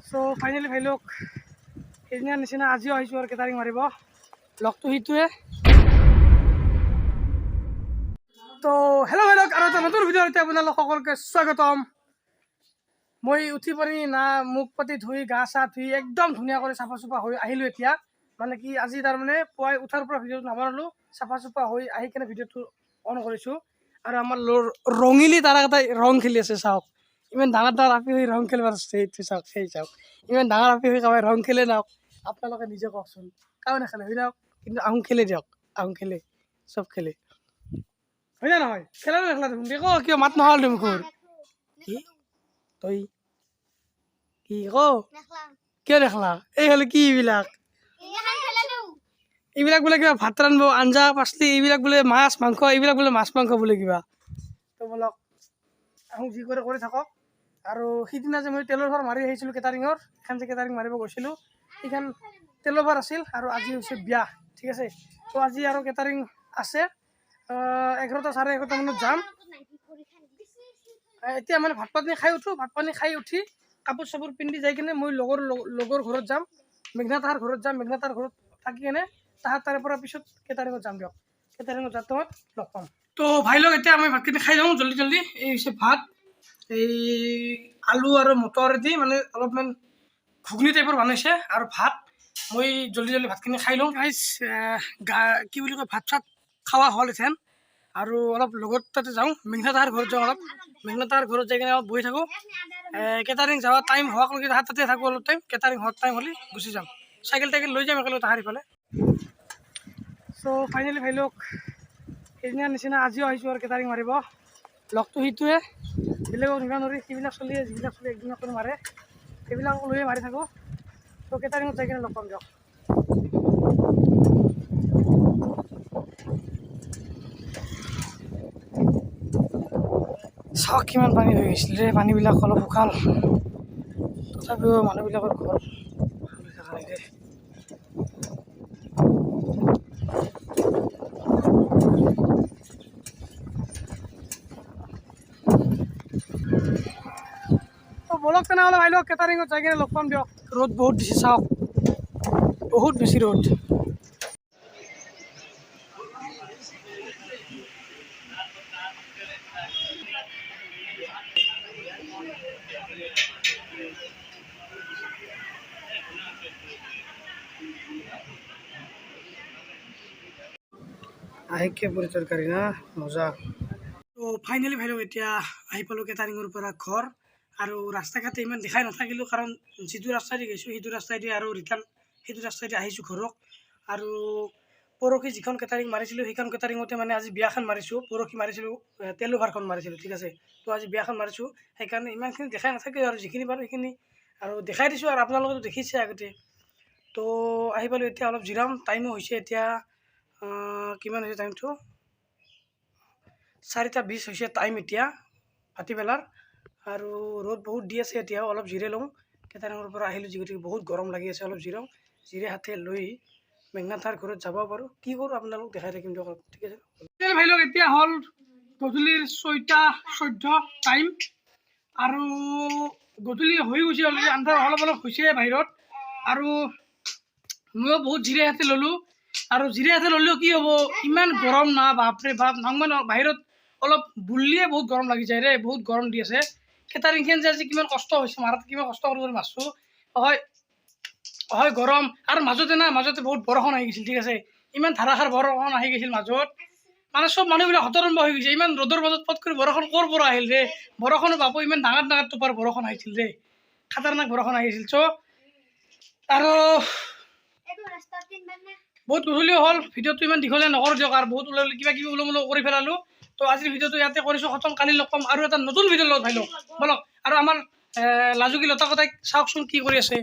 So finally ভাই লোক সেইদিনাৰ নিচিনা আজিও আহিছোঁ আৰু কেটাৰিং মাৰিব লগটো সেইটোৱে। তো হেল্ল' ভাই লোক আৰু এটা নতুন ভিডিঅ' এতিয়া আপোনালোক সকলোকে স্বাগতম। মই উঠি পানি না মুখ পাতি ধুই গা চা ধুই একদম ধুনীয়া কৰি চাফা চুফা হৈ আহিলোঁ এতিয়া। মানে কি আজি তাৰমানে পুৱাই উঠাৰ পৰা ভিডিঅ'টো নামাৰিলোঁ, চাফা চুফা হৈ আহি কেনে ভিডিঅ'টো অন কৰিছোঁ। আৰু আমাৰ ৰঙিলী তাৰাকেইটাই ৰং খেলি আছে চাওক, ইমান ডাঙৰ ডাঙৰ আপি হৈ ৰং খেলিব আছে। সেইটো চাওক, সেই চাওক ইমান ডাঙৰ আপি হৈ কাবাই ৰং খেলে নাওক, আপোনালোকে নিজে কওকচোন কাৰো নেখেলে হৈ নাওক, কিন্তু আহোঁ খেলে দিয়ক, আহোঁ খেলে চব খেলে হয় না নহয়? খেলা নেখেলা দেখোন দেখো কিয় মাত নহ'ল তুমি মুখৰ কি তই কি কিয় দেখলা? এই হ'লে কি এইবিলাক এইবিলাক বোলে কিবা ভাত ৰান্ধিব, আঞ্জা পাচলি এইবিলাক বোলে মাছ মাংস, এইবিলাক বোলে মাছ মাংস বোলে কিবা। তো বলক আহোঁ যি কৰে কৰি থাকক। আৰু সিদিনা যে মই তেলৰ ভাৰ মাৰি আহিছিলোঁ কেটাৰিঙৰ, এখন যে কেটাৰিং মাৰিব গৈছিলোঁ সেইখন তেলৰ ভাৰ আছিল। আৰু আজি হৈছে বিয়া, ঠিক আছে। তো আজি আৰু কেটাৰিং আছে 11টা চাৰে 11টা মানত যাম। এতিয়া মানে ভাত পানী খাই উঠোঁ, ভাত পানী খাই উঠি কাপোৰ চাপোৰ পিন্ধি যাই কিনে মই লগৰ ঘৰত যাম, মেঘনা তাহাৰ ঘৰত যাম। মেঘনা তাৰ ঘৰত থাকি কেনে তাৰে পৰা পিছত কেটাৰিঙত যাম দিয়ক। কেটাৰিঙত যাওঁতে মই লগ পাম। তো ভাই লগ এতিয়া আমি ভাতখিনি খাই যাওঁ জল্দি জল্দি। এই হৈছে ভাত, এই আলু আৰু মটৰ দি মানে অলপমান ঘুগনি টাইপৰ বনাইছে আৰু ভাত। মই জল্দি জল্দি ভাতখিনি খাই লওঁ গাইজ। কি বুলি কয়, ভাত চাত খাৱা হ'ল এথেন। আৰু অলপ লগত তাতে যাওঁ, মেঘনা তাহাৰ ঘৰত যাওঁ। অলপ মেঘনা তাহাৰ ঘৰত যাই কিনে অলপ বহি থাকোঁ। কেটাৰিং যোৱা টাইম হোৱাক লৈকে তাতে থাকোঁ অলপ টাইম। কেটাৰিং হোৱাৰ টাইম হ'লে গুচি যাম, চাইকেল টাইকেল লৈ যাম একেলগে তাহাৰ ইফালে। চ' ফাইনেলি ভাই লোক সেইদিনাৰ নিচিনা আজিও আহিছোঁ আৰু কেটাৰিং মাৰিব লগটো সেইটোৱে। বেলেগক নিবা নোৱাৰি, সেইবিলাক চলিয়ে যিবিলাক চলি একদিনত কৰি মাৰে সেইবিলাকক লৈয়ে মাৰি থাকোঁ। ত' কেটাৰিঙত যাই কিনে লগ পাম দিয়ক। চাওক কিমান পানী হৈ গৈছিল ৰে, পানীবিলাক অলপ শুকাল তথাপিও মানুহবিলাকৰ ঘৰ ভাল হৈ থকা নাই ৰে। তো বলক তেনেহ'লে ভাই লওক কেটাৰিঙত যাই কিনে লগ পাম দিয়ক। ৰ'দ বহুত দিছে চাওক, বহুত বেছি ৰ'দ। আহিকে পুৰি তৰকাৰী না মজা। তো ফাইনেলি ভাই লওক এতিয়া আহি পালোঁ কেটাৰিঙৰ পৰা ঘৰ। আৰু ৰাস্তা ঘাটে ইমান দেখাই নাথাকিলোঁ, কাৰণ যিটো ৰাস্তাইদি গৈছোঁ সেইটো ৰাস্তাইদি আৰু ৰিটাৰ্ণ সেইটো ৰাস্তাইদি আহিছোঁ ঘৰক। আৰু পৰহি যিখন কেটাৰিং মাৰিছিলোঁ সেইখন কেটাৰিঙতে মানে আজি বিয়াখন মাৰিছোঁ। পৰহি মাৰিছিলোঁ তেলৰ ভাৰখন মাৰিছিলোঁ, ঠিক আছে। তো আজি বিয়াখন মাৰিছোঁ, সেইকাৰণে ইমানখিনি দেখাই নাথাকিলোঁ আৰু যিখিনি পাৰোঁ সেইখিনি আৰু দেখাই দিছোঁ। আৰু আপোনালোকেতো দেখিছে আগতে। তো আহি পালোঁ এতিয়া অলপ জিৰাম, টাইমো হৈছে এতিয়া কিমান হৈছে টাইমটো 4:20 হৈছে টাইম এতিয়া ভাটিবেলাৰ। আৰু ৰ'দ বহুত দি আছে, এতিয়াও অলপ জিৰাই লওঁ। কেটাৰিঙৰ পৰা আহিলোঁ যিহেতুকে বহুত গৰম লাগি আছে, অলপ জিৰাওঁ। জিৰাই হাতে লৈ মেঘনা তাৰ ঘৰত যাব পাৰোঁ, কি কৰোঁ আপোনালোক দেখাই থাকিম দিয়ক, ঠিক আছে। ভাই লওক এতিয়া হ'ল গধূলিৰ 6:14 টাইম। আৰু গধূলি হৈ গৈছে অলৰেডি, আন্ধাৰ অলপ অলপ হৈছে বাহিৰত। আৰু ময়ো বহুত জিৰাই হাতে ল'লোঁ। আৰু জিৰাই হাতে ল'লেও কি হ'ব, ইমান গৰম না বাপৰে বাপ। নহয় বাহিৰত অলপ বুলিয়ে বহুত গৰম লাগি যায় ৰে, বহুত গৰম দি আছে। কেটাৰিংখন যে আজি কিমান কষ্ট হৈছে মাৰাত, কিমান কষ্ট কৰি মাৰছোঁ হয় হয় গৰম। আৰু মাজতে বহুত বৰষুণ আহি গৈছিল, ঠিক আছে। ইমান ধাৰাসাৰ বৰষুণ আহি গৈছিল মাজত, মানে চব মানুহবিলাক হতৰম্ব হৈ গৈছে। ইমান ৰ'দৰ মাজত পট কৰি বৰষুণ ক'ৰ পৰা আহিল ৰে। বৰষুণো বাবু ইমান ডাঙৰ ডাঙৰ টোপাৰ বৰষুণ আহিছিল ৰে, খাতাৰনাক বৰষুণ আহিছিল। চ' আৰু বহুত গধূলিও হ'ল, ভিডিঅ'টো ইমান দীঘলীয়া নকৰোঁ দিয়ক। আৰু বহুত ওলালোঁ, কিবা কিবি ওলম কৰি পেলালোঁ। তো আজিৰ ভিডিঅ'টো ইয়াতে কৰিছোঁ খতম, কালি লগ পাম আৰু এটা নতুন ভিডিঅ' লগত ভাই লওক বলক। আৰু আমাৰ লাজুকী লতা কথাই চাওকচোন কি কৰি আছে।